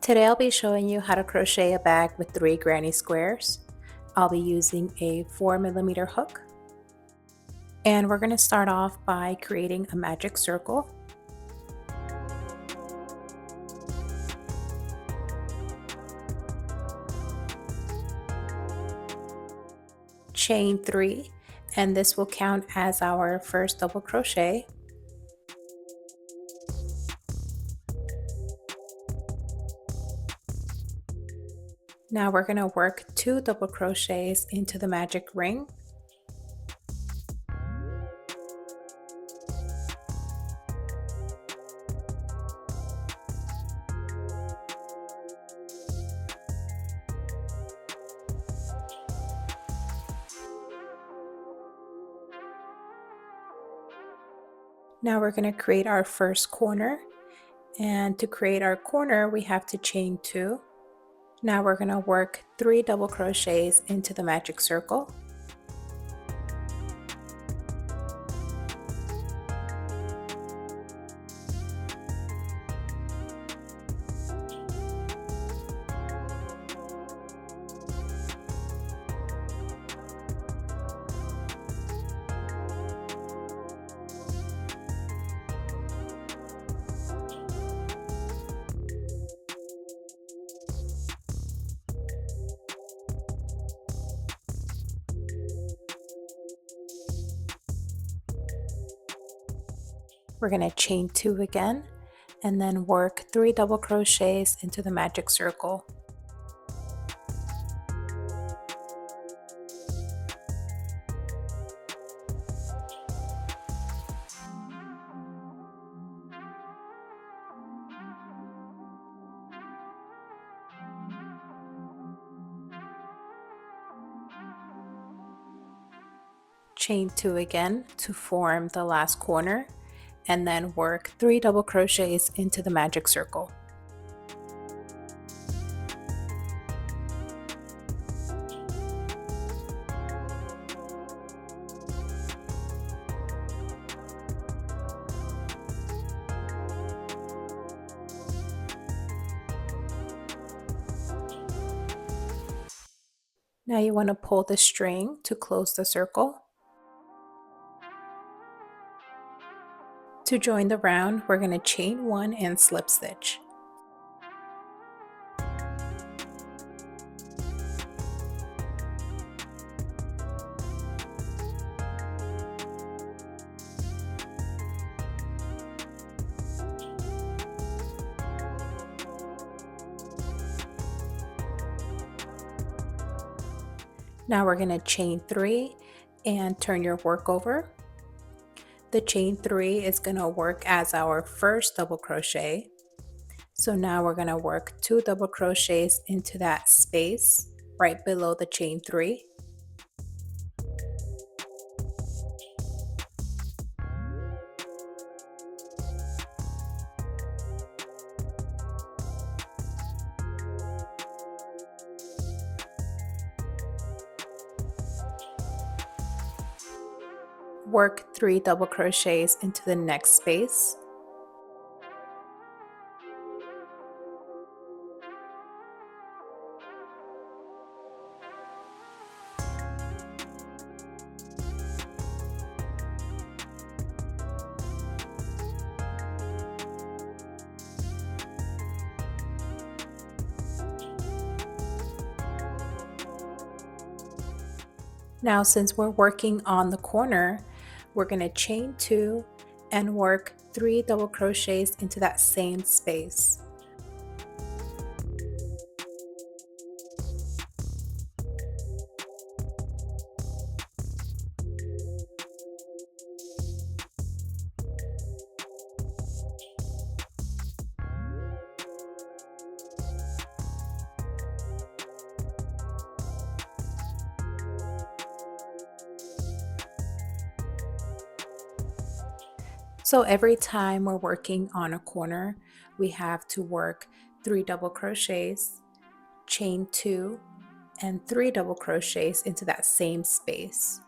Today I'll be showing you how to crochet a bag with 3 granny squares. I'll be using a 4mm hook. And we're going to start off by creating a magic circle. Chain 3, and this will count as our first double crochet. Now we're going to work 2 double crochets into the magic ring. Now we're going to create our first corner, and to create our corner we have to chain 2. Now we're going to work 3 double crochets into the magic circle. We're going to chain 2 again and then work 3 double crochets into the magic circle. Chain 2 again to form the last corner, and then work 3 double crochets into the magic circle. Now you want to pull the string to close the circle. To join the round, we're going to chain 1 and slip stitch. Now we're going to chain 3 and turn your work over. The chain 3 is going to work as our first double crochet. So now we're going to work 2 double crochets into that space right below the chain 3. Work 3 double crochets into the next space. Now since we're working on the corner, we're going to chain 2 and work 3 double crochets into that same space. So every time we're working on a corner, we have to work 3 double crochets, chain 2, and 3 double crochets into that same space.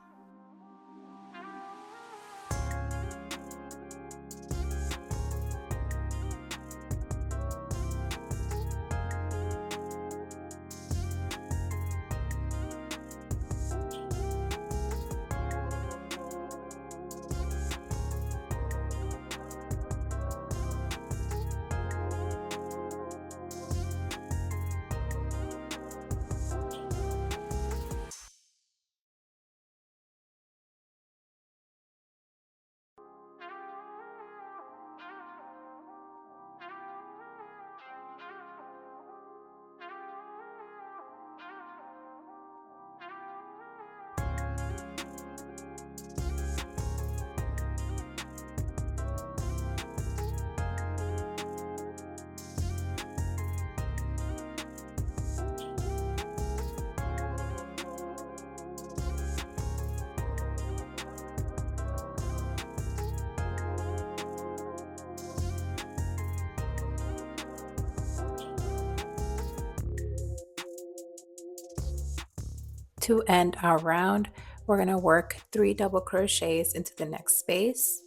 To end our round, we're going to work 3 double crochets into the next space.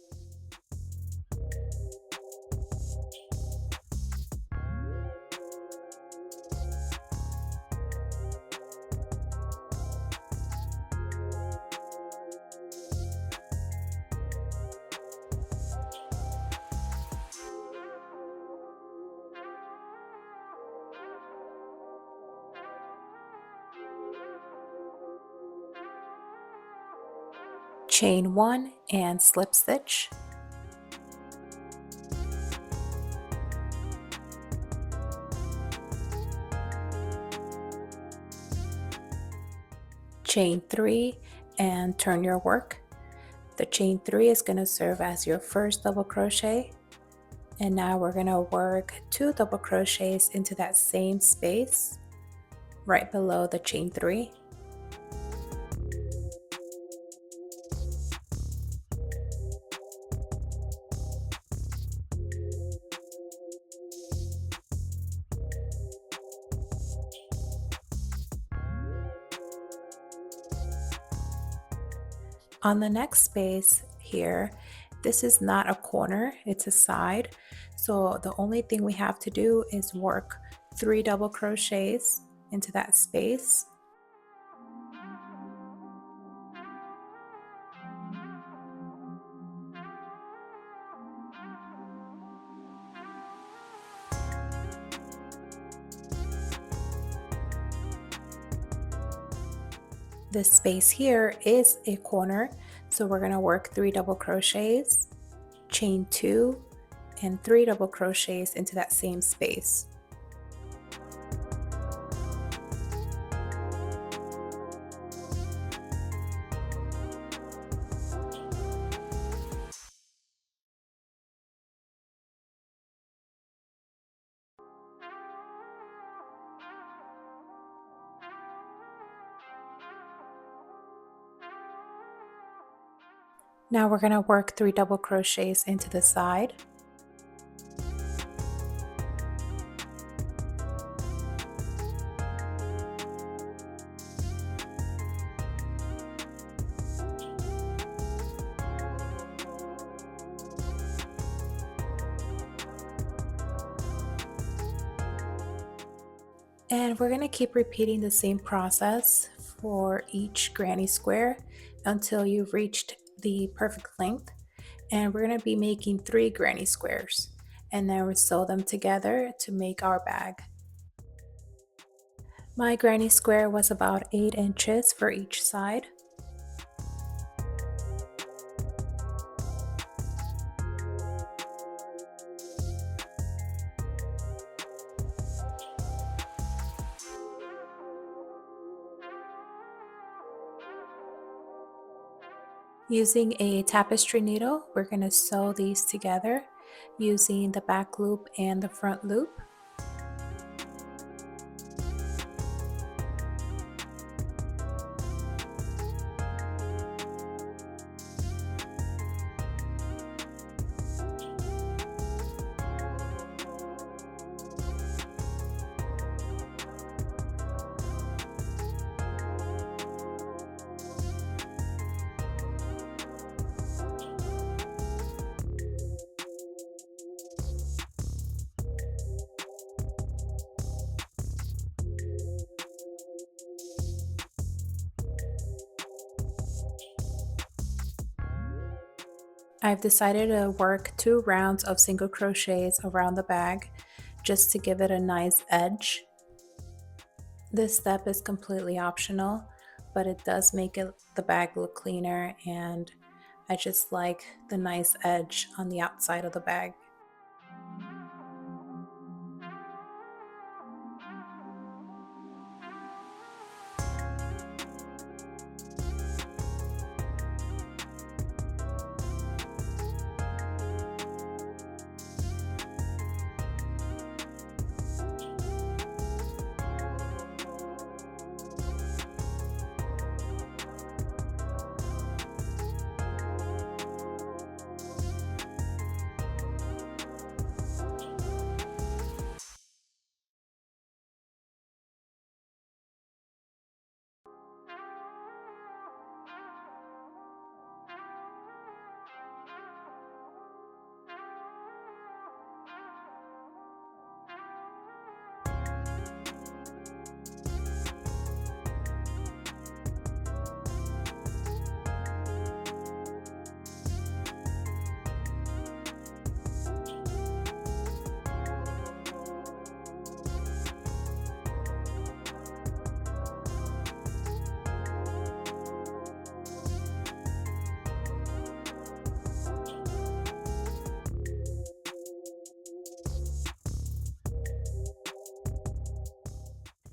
Chain 1 and slip stitch. Chain 3 and turn your work. The chain 3 is going to serve as your first double crochet, and now we're going to work 2 double crochets into that same space right below the chain 3. On the next space here, this is not a corner, it's a side. So the only thing we have to do is work 3 double crochets into that space. This space here is a corner, so we're going to work 3 double crochets, chain 2, and 3 double crochets into that same space. Now we're going to work 3 double crochets into the side. And we're going to keep repeating the same process for each granny square until you've reached the perfect length. And we're going to be making 3 granny squares, and then we sew them together to make our bag. My granny square was about 8 inches for each side. Using a tapestry needle, we're going to sew these together using the back loop and the front loop. I've decided to work 2 rounds of single crochets around the bag just to give it a nice edge. This step is completely optional, but it does make the bag look cleaner, and I just like the nice edge on the outside of the bag.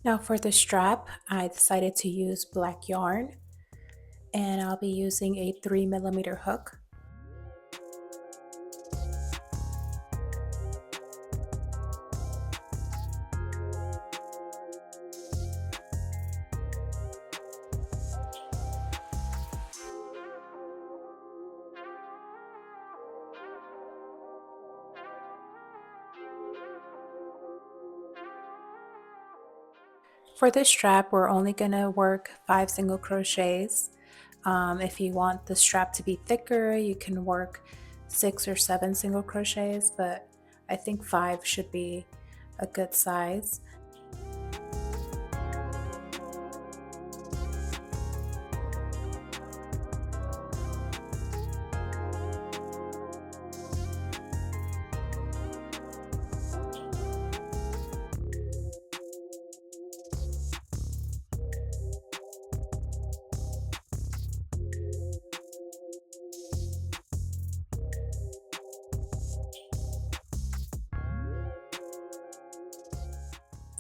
Now for the strap, I decided to use black yarn, and I'll be using a 3mm hook. For this strap, we're only going to work 5 single crochets. If you want the strap to be thicker, you can work 6 or 7 single crochets, but I think 5 should be a good size.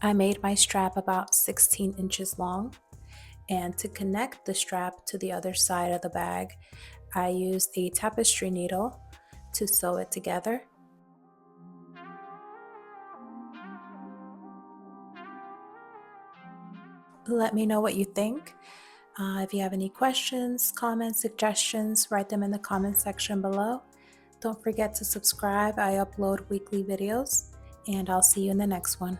I made my strap about 16 inches long, and to connect the strap to the other side of the bag, I used a tapestry needle to sew it together. Let me know what you think. If you have any questions, comments, suggestions, write them in the comment section below. Don't forget to subscribe. I upload weekly videos, and I'll see you in the next one.